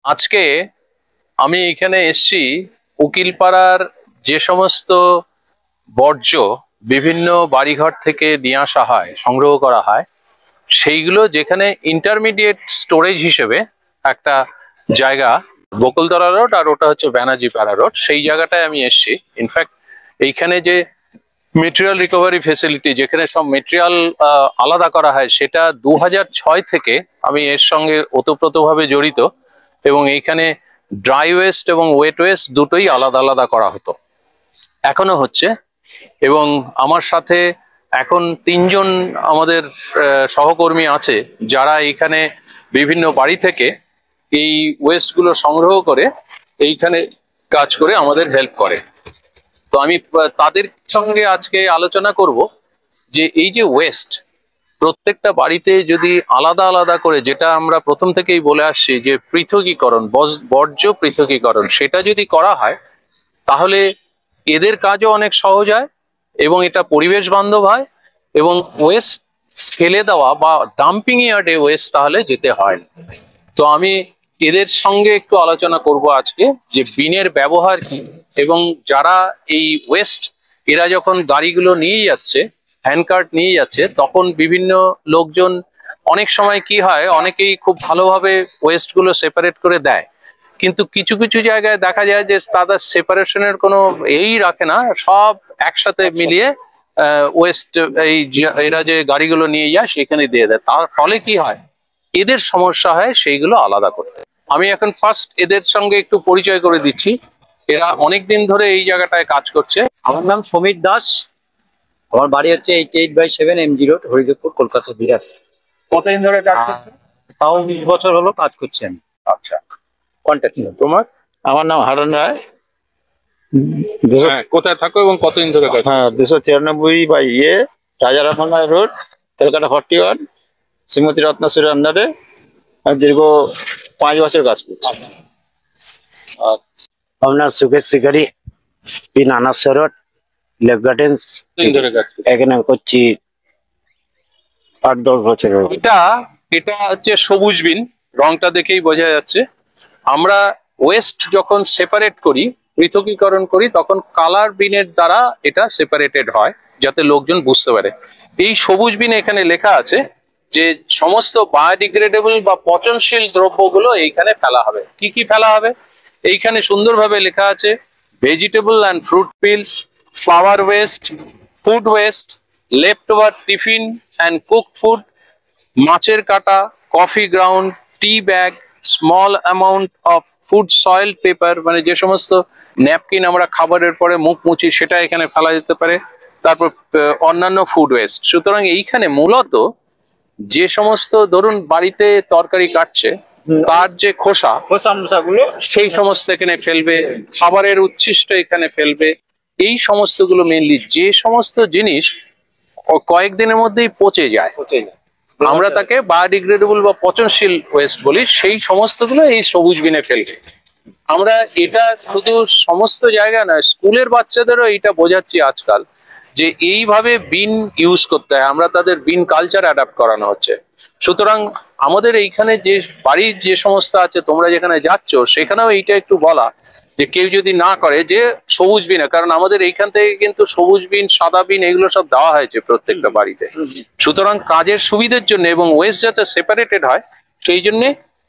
আজকে আমি এখানে এসেছি উকিলপাড়ার যে সমস্ত বর্জ্য বিভিন্ন বাড়িঘর থেকে নিয়ে আসা হয়, সংগ্রহ করা হয়, সেইগুলো যেখানে ইন্টারমিডিয়েট স্টোরেজ হিসেবে একটা জায়গা, বকুলতলা রোড আর ওটা হচ্ছে ব্যানার্জি পাড়া রোড, সেই জায়গাটায় আমি এসেছি। ইনফ্যাক্ট এইখানে যে মেটেরিয়াল রিকভারি ফেসিলিটি, যেখানে সব মেটেরিয়াল আলাদা করা হয়, সেটা 2006 থেকে আমি এর সঙ্গে ওতপ্রোতভাবে জড়িত। এবং এইখানে ড্রাই ওয়েস্ট এবং ওয়েট ওয়েস্ট দুটোই আলাদা আলাদা করা হতো, এখনো হচ্ছে। এবং আমার সাথে এখন 3জন আমাদের সহকর্মী আছে, যারা এইখানে বিভিন্ন বাড়ি থেকে এই ওয়েস্টগুলো সংগ্রহ করে এইখানে কাজ করে আমাদের হেল্প করে। তো আমি তাদের সঙ্গে আজকে আলোচনা করব যে এই যে ওয়েস্ট, প্রত্যেকটা বাড়িতে যদি আলাদা আলাদা করে, যেটা আমরা প্রথম থেকেই বলে আসছি যে পৃথকীকরণ, বর্জ্য পৃথকীকরণ, সেটা যদি করা হয় তাহলে এদের কাজও অনেক সহজ হয় এবং এটা পরিবেশ বান্ধব হয়। এবং ওয়েস্ট ফেলে দেওয়া বা ডাম্পিং ইয়ার্ডে ওয়েস্ট তাহলে যেতে হয় না। তো আমি এদের সঙ্গে একটু আলোচনা করব আজকে যে বিনের ব্যবহার কি, এবং যারা এই ওয়েস্ট, এরা যখন গাড়িগুলো নিয়ে যাচ্ছে, হ্যান্ডকার্ট নিয়ে যাচ্ছে, তখন বিভিন্ন লোকজন, অনেক সময় কি হয়, অনেকেই খুব ভালোভাবে ওয়েস্টগুলো সেপারেট করে দেয়, কিন্তু কিছু কিছু জায়গায় দেখা যায় যে তাদের সেপারেশনের কোনো রাখে না, সব একসাথে মিলিয়ে ওয়েস্ট এরা যে গাড়িগুলো নিয়ে যায় সেখানে দিয়ে দেয়। তার ফলে কি হয়, এদের সমস্যা হয় সেইগুলো আলাদা করতে। আমি এখন ফার্স্ট এদের সঙ্গে একটু পরিচয় করে দিচ্ছি। এরা অনেকদিন ধরে এই জায়গাটায় কাজ করছে। আমার নাম সমীর দাস। আমার বাড়ি হচ্ছে 88/7 MG রোড, হরিদেবপুর, কলকাতা, বিরাট। কতদিন ধরে কাজ করছে? তাও 20 বছর হলো কাজ করছি আমি। আচ্ছা, কন্ট্যাক্ট তোমার? আমার নাম হারণ রায়। কোথায় থাকো এবং কতদিন ধরে কাজ? 294 রাজা রামনায় রোড, কলকাতা 41, শ্রীমতী রত্নাসুরের আন্ডারে দীর্ঘ 5 বছর কাজ করছি। আমার নাম সুকেশ শিকারি, নানাস রোড, লেক গার্ডেন্স। এখানে করছি 8-10 বছর। এটা হচ্ছে সবুজ বিন, রংটা দেখেই বোঝা যাচ্ছে। আমরা ওয়েস্ট যখন সেপারেট করি, পৃথকীকরণ করি, তখন কালার বিনের দ্বারা এটা সেপারেটেড হয়, যাতে লোকজন বুঝতে পারে। এই সবুজ বিনে এখানে লেখা আছে যে সমস্ত বায়োডিগ্রেডেবল বা পচনশীল দ্রব্যগুলো এইখানে ফেলা হবে। কি কি ফেলা হবে এইখানে সুন্দরভাবে লেখা আছে: vegetable and fruit pills, flower West, food waste, left over tiffin and cook food, মাছের কাটা, coffee ground, T bag, small amount of food soil paper, মানে যে সমস্ত ন্যাপকিন আমরা খাবারের পরে মুখ মুছি সেটা এখানে ফেলা যেতে পারে। তারপর অন্যান্য ফুড ওয়েস্ট। সুতরাং এইখানে মূলত যে সমস্ত, ধরুন বাড়িতে তরকারি কাটছে, তার যে খোসা খোসাগুলো সেই সমস্ত এখানে ফেলবে, খাবারের উচ্ছিষ্ট এখানে ফেলবে। এই সমস্তগুলো মেনলি যে সমস্ত জিনিস কয়েকদিনের মধ্যেই পচে যায়, আমরা তাকে বায়োডিগ্রেডেবল বা পচনশীল ওয়েস্ট বলি, সেই সমস্তগুলো এই সবুজ বিনে ফেলবে। আমরা এটা শুধু সমস্ত জায়গায় নয়, স্কুলের বাচ্চাদেরও এটা বোঝাচ্ছি আজকাল যে এইভাবে বিন ইউজ করতে হয়। আমরা তাদের বিন কালচার অ্যাডাপ্ট করানো হচ্ছে। সুতরাং আমাদের এইখানে যে বাড়ির যে সমস্ত আছে, তোমরা যেখানে যাচ্ছ সেখানেও এইটা একটু বলা যে কেউ যদি না করে যে সবুজ বিনে, কারণ আমাদের এইখান থেকে কিন্তু সবুজ বিন, সাদা বিন এগুলো সব দেওয়া হয়েছে প্রত্যেকটা বাড়িতে। সুতরাং কাজের সুবিধার জন্য এবং ওয়েস্ট যাতে সেপারেটেড হয় সেই জন্যে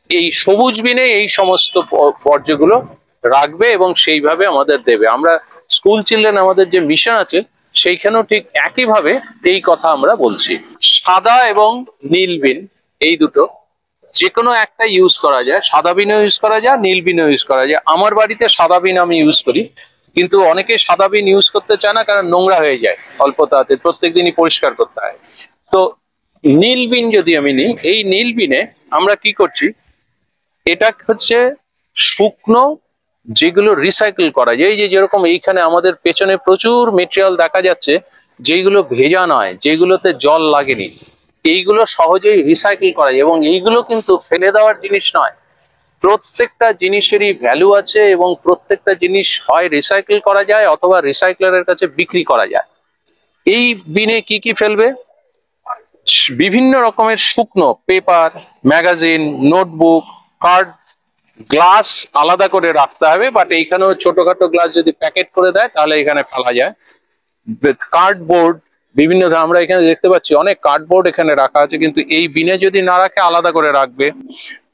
এই সবুজ বিনে এই সমস্ত বর্জ্যগুলো রাখবে এবং সেইভাবে আমাদের দেবে। আমরা স্কুল চিলড্রেন, আমাদের যে মিশন আছে সেইখানেও ঠিক একইভাবে এই কথা আমরা বলছি। সাদা এবং নীল বিন, এই দুটো যে কোনো একটা ইউজ করা যায়। সাদা বিনও ইউজ করা যায়, নীল বিনও ইউজ করা যায়। আমার বাড়িতে সাদা বিন আমি ইউজ করি, কিন্তু অনেকে সাদা বিন ইউজ করতে চায় না, কারণ নোংরা হয়ে যায় অল্প তাতে, প্রত্যেক দিনই পরিষ্কার করতে হয়। তো নীল বিন যদি আমি নিই, এই নীল বিনে আমরা কি করছি, এটা হচ্ছে শুকনো যেগুলো রিসাইকেল করা যায়। এই যে যেরকম এইখানে আমাদের পেছনে প্রচুর মেটেরিয়াল দেখা যাচ্ছে যেগুলো ভেজা নয়, যেগুলোতে জল লাগেনি, এইগুলো সহজেই রিসাইকেল করা যায়। এবং এইগুলো কিন্তু ফেলে দেওয়ার জিনিস নয়, প্রত্যেকটা জিনিসেরই ভ্যালু আছে এবং প্রত্যেকটা জিনিস হয় রিসাইকেল করা যায় অথবা রিসাইক্লারের কাছে বিক্রি করা যায়। এই বিনে কি কি ফেলবে, বিভিন্ন রকমের শুকনো paper, magazine, notebook, card glass আলাদা করে রাখতে হবে, বাট এইখানেও ছোটখাটো গ্লাস যদি প্যাকেট করে দেয় তাহলে এখানে ফেলা যায়। কার্ডবোর্ড বিভিন্ন আমরা এখানে দেখতে পাচ্ছি অনেক কার্ডবোর্ড এখানে রাখা আছে, কিন্তু এই বিনে যদি না রাখে আলাদা করে রাখবে।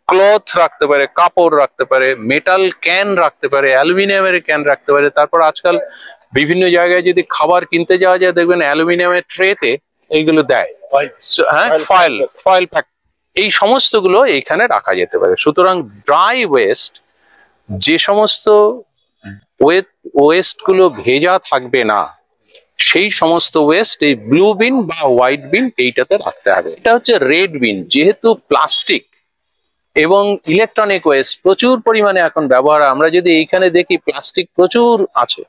ক্লথ রাখতে পারে, কাপড় রাখতে পারে, মেটাল ক্যান রাখতে পারে, অ্যালুমিনিয়ামের ক্যান রাখতে পারে। তারপর আজকাল বিভিন্ন জায়গায় যদি খাবার কিনতে যাওয়া যায় দেখবেন অ্যালুমিনিয়ামের ট্রেতে এইগুলো দেয়, হ্যাঁ, ফয়েল ফয়েল প্যাক, এই সমস্তগুলো এইখানে রাখা যেতে পারে। সুতরাং ড্রাই ওয়েস্ট, যে সমস্ত ওয়েস্ট গুলো ভেজা থাকবে না, সেই সমস্ত ওয়েস্ট এই ব্লু বিন বা হোয়াইট বিন এইটাতে রাখতে হবে। এটা হচ্ছে রেড বিন। যেহেতু প্লাস্টিক এবং ইলেকট্রনিক ওয়েস্ট প্রচুর পরিমাণে এখন ব্যবহার, আমরা যদি এইখানে দেখি প্লাস্টিক প্রচুর আছে,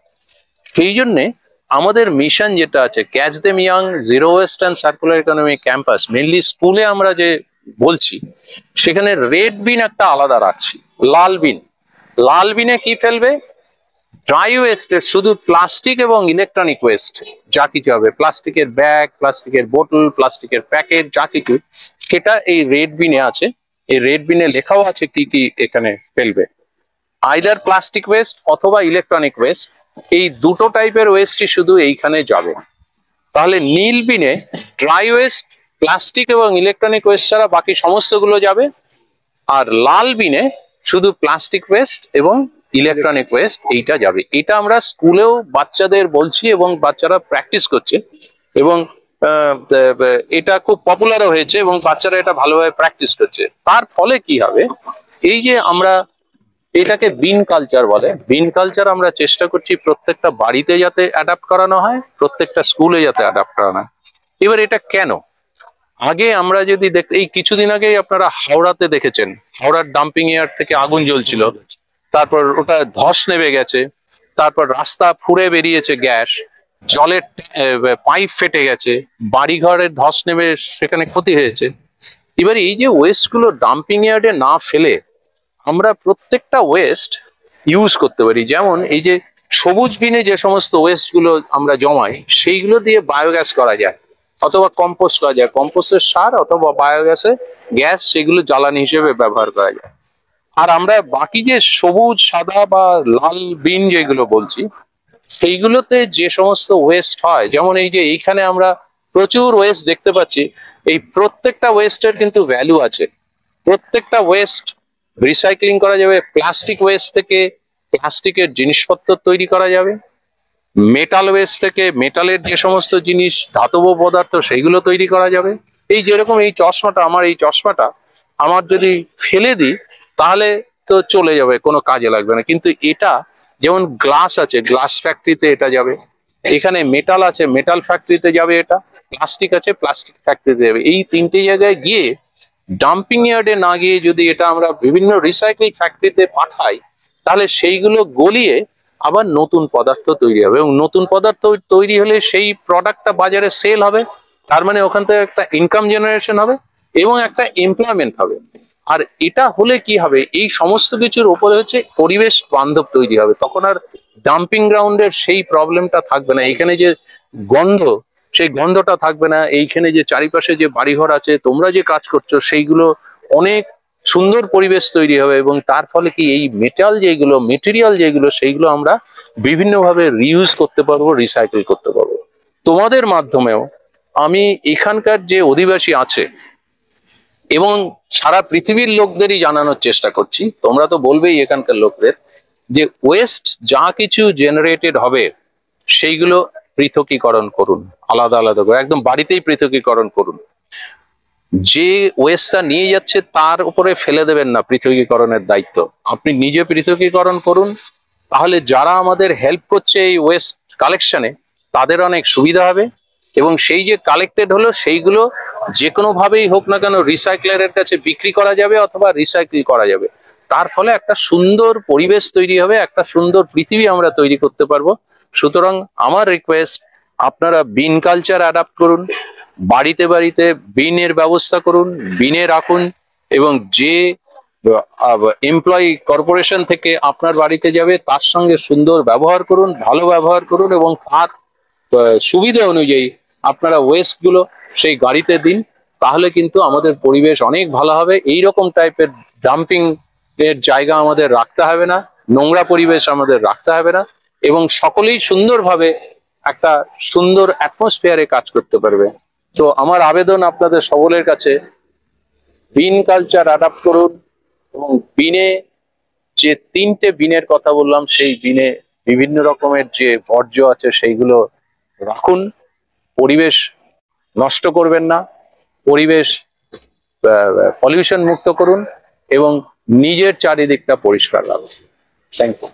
সেই জন্যে আমাদের মিশন যেটা আছে catch them young, zero West and circular economy campus, mainly স্কুলে আমরা যে বলছি, সেখানে রেড বিন একটা আলাদা রাখছি। লাল বিন, লাল বিনে কি ফেলবে? ড্রাই ওয়েস্টের শুধু প্লাস্টিক এবং ইলেকট্রনিক ওয়েস্ট যা কিছু হবে, প্লাস্টিকের ব্যাগ, প্লাস্টিকের বোতল, প্লাস্টিকের প্যাকেট, যা কিছু, সেটা এই রেড বিনে আছে। এই রেড বিনে লেখাও আছে কি কি এখানে ফেলবে, আইদার প্লাস্টিক ওয়েস্ট অথবা ইলেকট্রনিক ওয়েস্ট, এই দুটো টাইপের ওয়েস্টই শুধু এইখানে যাবে। তাহলে নীল বিনে ড্রাই ওয়েস্ট, প্লাস্টিক এবং ইলেকট্রনিক ওয়েস্ট ছাড়া বাকি সমস্তগুলো যাবে, আর লাল বিনে শুধু প্লাস্টিক ওয়েস্ট এবং ইলেকট্রনিক ওয়েস্ট এইটা যাবে। এটা আমরা স্কুলেও বাচ্চাদের বলছি এবং বাচ্চারা প্র্যাকটিস করছে, এবং এটা খুব পপুলারও হয়েছে এবং বাচ্চারা এটা ভালোভাবে প্র্যাকটিস করছে। তার ফলে কি হবে, এই যে আমরা এটাকে বিন কালচার বলে, বিন কালচার আমরা চেষ্টা করছি প্রত্যেকটা বাড়িতে যাতে অ্যাডাপ্ট করানো হয়, প্রত্যেকটা স্কুলে যাতে অ্যাডাপ্ট করানো হয়। এবার এটা কেন? আগে আমরা যদি এই কিছুদিন আগেই আপনারা হাওড়াতে দেখেছেন, হাওড়ার ডাম্পিং ইয়ার্ড থেকে আগুন জ্বলছিল, তারপর ওটা ধস নেমে গেছে, তারপর রাস্তা ফুঁড়ে বেরিয়েছে গ্যাস, জলের পাইপ ফেটে গেছে, বাড়িঘরের ধস নেমে সেখানে ক্ষতি হয়েছে। এবার এই যে ওয়েস্ট গুলো ডাম্পিং ইয়ার্ডে না ফেলে আমরা প্রত্যেকটা ওয়েস্ট ইউজ করতে পারি। যেমন এই যে সবুজ বিনে যে সমস্ত ওয়েস্ট গুলো আমরা জমাই, সেইগুলো দিয়ে বায়োগ্যাস করা যায়, অথবা কম্পোস্ট করা যায়, কম্পোস্টের সার অথবা বায়োগ্যাসে গ্যাস, সেগুলো জ্বালানি হিসেবে ব্যবহার করা যায়। আর আমরা বাকি যে সবুজ, সাদা বা লাল বিন যেগুলো বলছি, সেইগুলোতে যে সমস্ত ওয়েস্ট হয়, যেমন এই যে এইখানে আমরা প্রচুর ওয়েস্ট দেখতে পাচ্ছি, এই প্রত্যেকটা ওয়েস্টের কিন্তু ভ্যালু আছে। প্রত্যেকটা ওয়েস্ট রিসাইক্লিং করা যাবে। প্লাস্টিক ওয়েস্ট থেকে প্লাস্টিকের জিনিসপত্র তৈরি করা যাবে, মেটাল ওয়েস্ট থেকে মেটালের যে সমস্ত জিনিস, ধাতব পদার্থ, সেইগুলো তৈরি করা যাবে। এই যেরকম এই চশমাটা, আমার এই চশমাটা আমার যদি ফেলে দিই তাহলে তো চলে যাবে, কোনো কাজে লাগবে না, কিন্তু এটা যেমন গ্লাস আছে, গ্লাস ফ্যাক্টরিতে এটা যাবে, এখানে মেটাল আছে, মেটাল ফ্যাক্টরিতে যাবে, এটা প্লাস্টিক আছে, প্লাস্টিক ফ্যাক্টরিতে যাবে। এই তিনটে জায়গায় গিয়ে ডাম্পিং ইয়ার্ডে না গিয়ে যদি এটা আমরা বিভিন্ন রিসাইকেল ফ্যাক্টরিতে পাঠাই, তাহলে সেইগুলো গলিয়ে আবার নতুন পদার্থ তৈরি হবে, এবং নতুন পদার্থ তৈরি হলে সেই প্রোডাক্টটা বাজারে সেল হবে, তার মানে ওখান থেকে একটা ইনকাম জেনারেশন হবে এবং একটা এমপ্লয়মেন্ট হবে। আর এটা হলে কি হবে, এই সমস্ত কিছুর উপরে হচ্ছে পরিবেশ বান্ধব তৈরি হবে, তখন আর ডাম্পিং গ্রাউন্ডের সেই প্রবলেমটা থাকবে না। এখানে যে গন্ধ, সেই গন্ধটা থাকবে না। এইখানে যে চারিপাশে যে বাড়িঘর আছে, তোমরা যে কাজ করছো, সেইগুলো অনেক সুন্দর পরিবেশ তৈরি হবে, এবং তার ফলে কি এই মেটেরিয়াল যেগুলো সেইগুলো আমরা বিভিন্নভাবে রিইউজ করতে পারবো, রিসাইকেল করতে পারবো। তোমাদের মাধ্যমেও আমি এখানকার যে অধিবাসী আছে এবং সারা পৃথিবীর লোকদেরই জানানোর চেষ্টা করছি, তোমরা তো বলবেই এখানকার লোকদের, যে ওয়েস্ট যা কিছু জেনারেটেড হবে সেইগুলো পৃথকীকরণ করুন, আলাদা আলাদা করে, একদম বাড়িতেই পৃথকীকরণ করুন। যে ওয়েস্টটা নিয়ে যাচ্ছে তার উপরে ফেলে দেবেন না পৃথকীকরণের দায়িত্ব, আপনি নিজে পৃথকীকরণ করুন। তাহলে যারা আমাদের হেল্প করছে এই ওয়েস্ট কালেকশনে, তাদের অনেক সুবিধা হবে, এবং সেই যে কালেক্টেড হলো সেইগুলো যে কোনো ভাবেই হোক না কেন রিসাইক্লারের কাছে বিক্রি করা যাবে অথবা রিসাইকেল করা যাবে। তার ফলে একটা সুন্দর পরিবেশ তৈরি হবে, একটা সুন্দর পৃথিবী আমরা তৈরি করতে পারবো। সুতরাং আমার রিকোয়েস্ট, আপনারা বিন কালচার অ্যাডাপ্ট করুন, বাড়িতে বাড়িতে বিনের ব্যবস্থা করুন, বিনে রাখুন, এবং যে এমপ্লয়ি কর্পোরেশন থেকে আপনার বাড়িতে যাবে তার সঙ্গে সুন্দর ব্যবহার করুন, ভালো ব্যবহার করুন, এবং তার সুবিধা অনুযায়ী আপনারা ওয়েস্ট গুলো সেই গাড়িতে দিন। তাহলে কিন্তু আমাদের পরিবেশ অনেক ভালো হবে। এইরকম টাইপের ডাম্পিং এর জায়গা আমাদের রাখতে হবে না, নোংরা পরিবেশ আমাদের রাখতে হবে না, এবং সকলেই সুন্দরভাবে একটা সুন্দর অ্যাটমসফিয়ারে কাজ করতে পারবে। তো আমার আবেদন আপনাদের সকলের কাছে, বিন কালচার অ্যাডাপ্ট করুন, এবং বিনে যে 3টে বিনের কথা বললাম, সেই বিনে বিভিন্ন রকমের যে বর্জ্য আছে সেইগুলো রাখুন। পরিবেশ নষ্ট করবেন না, পরিবেশ পলিউশন মুক্ত করুন, এবং নিজের চারিদিকটা পরিষ্কার রাখুন। Thank you.